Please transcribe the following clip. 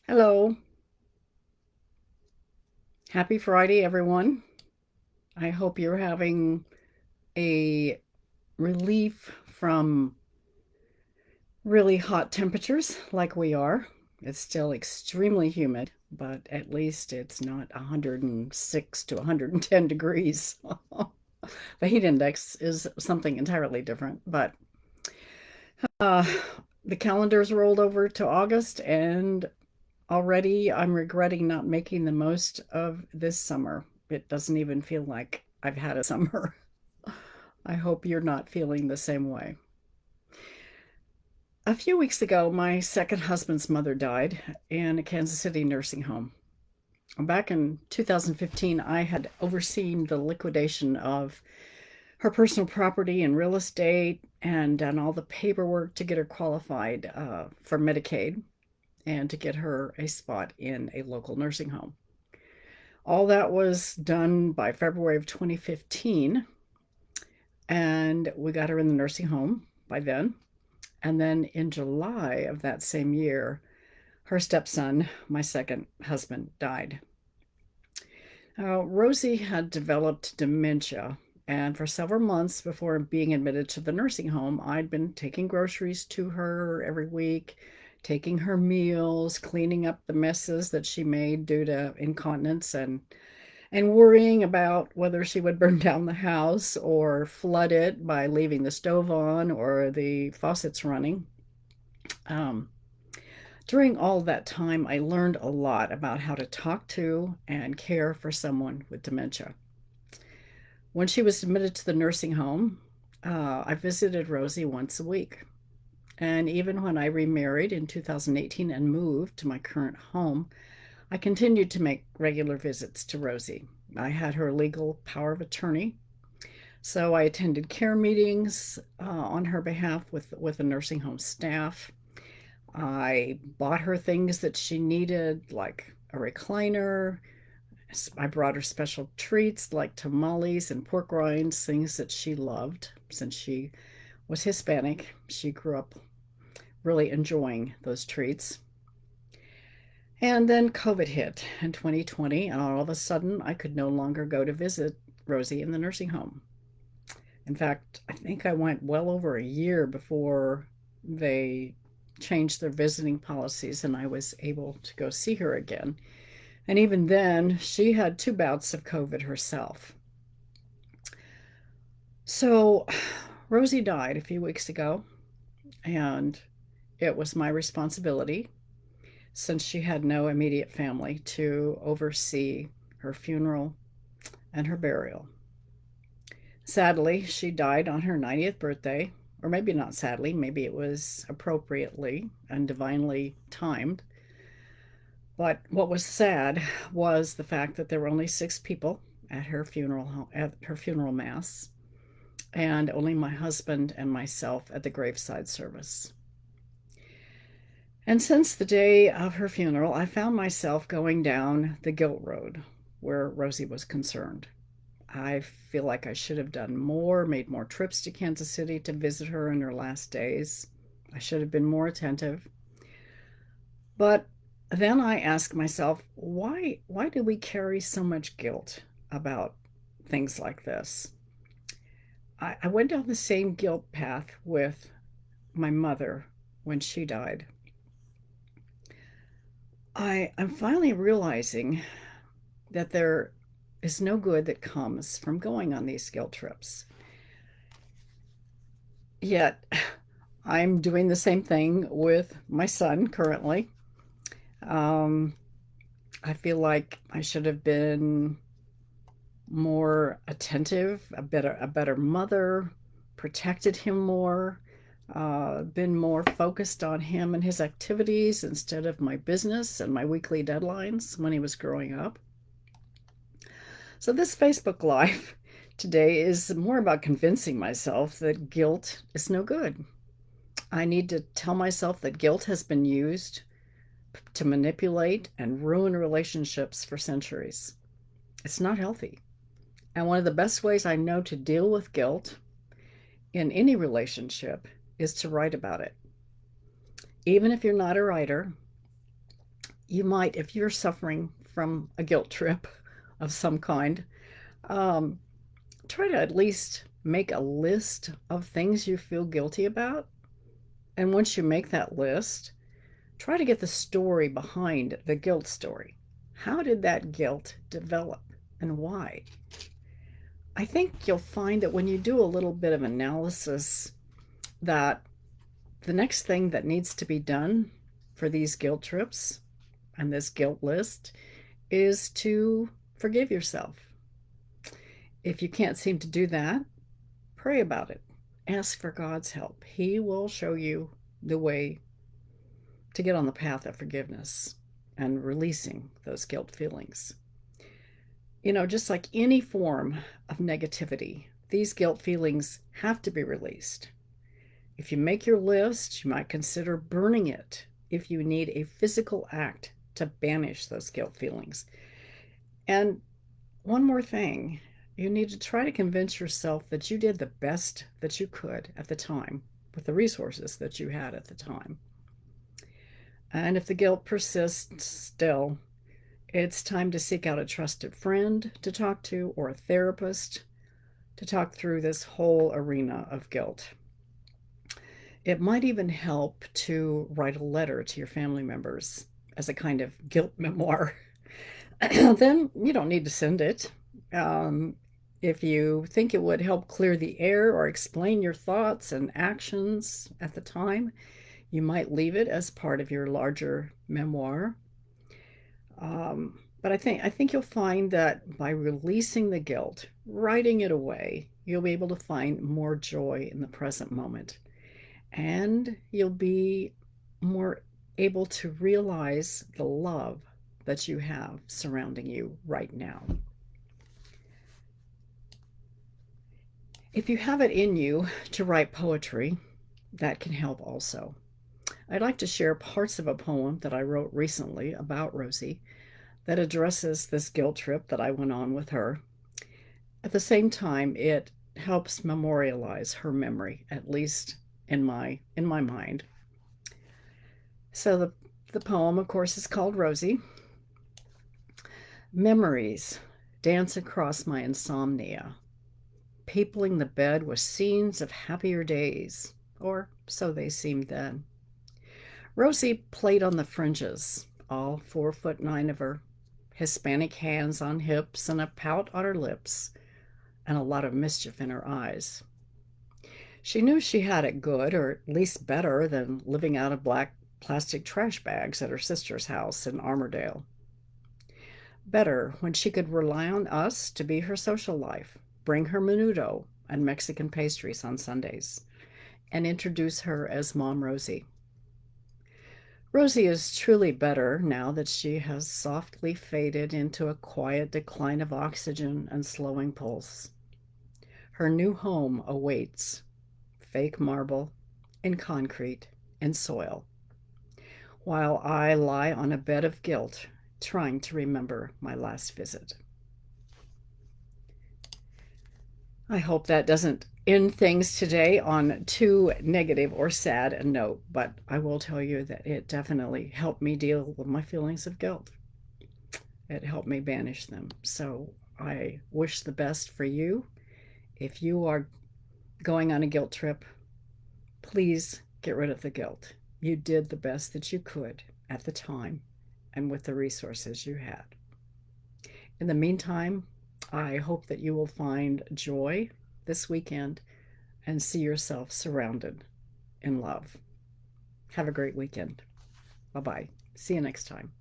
Hello. Happy Friday, everyone. I hope you're having a relief from really hot temperatures like we are. It's still extremely humid, but at least it's not 106 to 110 degrees. The heat index is something entirely different, but uh, the calendar's rolled over to August, and already I'm regretting not making the most of this summer. It doesn't even feel like I've had a summer. I hope you're not feeling the same way. A few weeks ago, my second husband's mother died in a Kansas City nursing home. Back in 2015, I had overseen the liquidation of her personal property and real estate and done all the paperwork to get her qualified for Medicaid and to get her a spot in a local nursing home. All that was done by February of 2015, and we got her in the nursing home by then. And then in July of that same year, her stepson, my second husband, died. Rosie had developed dementia, and for several months before being admitted to the nursing home, I'd been taking groceries to her every week, taking her meals, cleaning up the messes that she made due to incontinence, and worrying about whether she would burn down the house or flood it by leaving the stove on or the faucets running. Um, During all that time, I learned a lot about how to talk to and care for someone with dementia. When she was admitted to the nursing home, I visited Rosie once a week. And even when I remarried in 2018 and moved to my current home, I continued to make regular visits to Rosie. I had her legal power of attorney, so I attended care meetings on her behalf with the nursing home staff. I bought her things that she needed, like a recliner. I brought her special treats like tamales and pork rinds, things that she loved since she was Hispanic. She grew up really enjoying those treats. And then COVID hit in 2020, and all of a sudden, I could no longer go to visit Rosie in the nursing home. In fact, I think I went well over a year before they changed their visiting policies and I was able to go see her again. And even then, she had two bouts of COVID herself. So, Rosie died a few weeks ago, and it was my responsibility, since she had no immediate family, to oversee her funeral and her burial. Sadly, she died on her 90th birthday, or maybe not sadly, maybe it was appropriately and divinely timed. But what was sad was the fact that there were only six people at her funeral mass, and only my husband and myself at the graveside service. And since the day of her funeral, I found myself going down the guilt road where Rosie was concerned. I feel like I should have done more, made more trips to Kansas City to visit her in her last days. I should have been more attentive. But then I ask myself, why do we carry so much guilt about things like this? I went down the same guilt path with my mother when she died. I'm finally realizing that there is no good that comes from going on these guilt trips. Yet I'm doing the same thing with my son currently. Um, I feel like I should have been more attentive, a better mother, protected him more, been more focused on him and his activities instead of my business and my weekly deadlines when he was growing up. So this Facebook Live today is more about convincing myself that guilt is no good. I need to tell myself that guilt has been used to manipulate and ruin relationships for centuries. It's not healthy. And one of the best ways I know to deal with guilt in any relationship is to write about it. Even if you're not a writer, You might, if you're suffering from a guilt trip of some kind, um, try to at least make a list of things you feel guilty about. And once you make that list, try to get the story behind the guilt story. How did that guilt develop and why? I think you'll find that when you do a little bit of analysis, that the next thing that needs to be done for these guilt trips and this guilt list is to forgive yourself. If you can't seem to do that, pray about it. Ask for God's help. He will show you the way to get on the path of forgiveness and releasing those guilt feelings. Just like any form of negativity, these guilt feelings have to be released. If you make your list, you might consider burning it if you need a physical act to banish those guilt feelings. And one more thing, you need to try to convince yourself that you did the best that you could at the time with the resources that you had at the time. And if the guilt persists still, it's time to seek out a trusted friend to talk to or a therapist to talk through this whole arena of guilt. It might even help to write a letter to your family members as a kind of guilt memoir. Then you don't need to send it. Um, if you think it would help clear the air or explain your thoughts and actions at the time, you might leave it as part of your larger memoir. But I think you'll find that by releasing the guilt, writing it away, you'll be able to find more joy in the present moment, and you'll be more able to realize the love that you have surrounding you right now. If you have it in you to write poetry, that can help also. I'd like to share parts of a poem that I wrote recently about Rosie that addresses this guilt trip that I went on with her. At the same time, it helps memorialize her memory, at least in my mind. So the poem, of course, is called Rosie. Memories dance across my insomnia, peopling the bed with scenes of happier days, or so they seemed then. Rosie played on the fringes, all 4'9" of her, Hispanic hands on hips and a pout on her lips, and a lot of mischief in her eyes. She knew she had it good, or at least better than living out of black plastic trash bags at her sister's house in Armourdale. Better when she could rely on us to be her social life, bring her menudo and Mexican pastries on Sundays, and introduce her as Mom Rosie. Rosie is truly better now that she has softly faded into a quiet decline of oxygen and slowing pulse. Her new home awaits, fake marble, in concrete, in soil, while I lie on a bed of guilt trying to remember my last visit. I hope that doesn't end things today on too negative or sad a note, but I will tell you that it definitely helped me deal with my feelings of guilt. It helped me banish them. So I wish the best for you. If you are going on a guilt trip, please get rid of the guilt. You did the best that you could at the time and with the resources you had. In the meantime, I hope that you will find joy this weekend and see yourself surrounded in love. Have a great weekend. Bye bye. See you next time.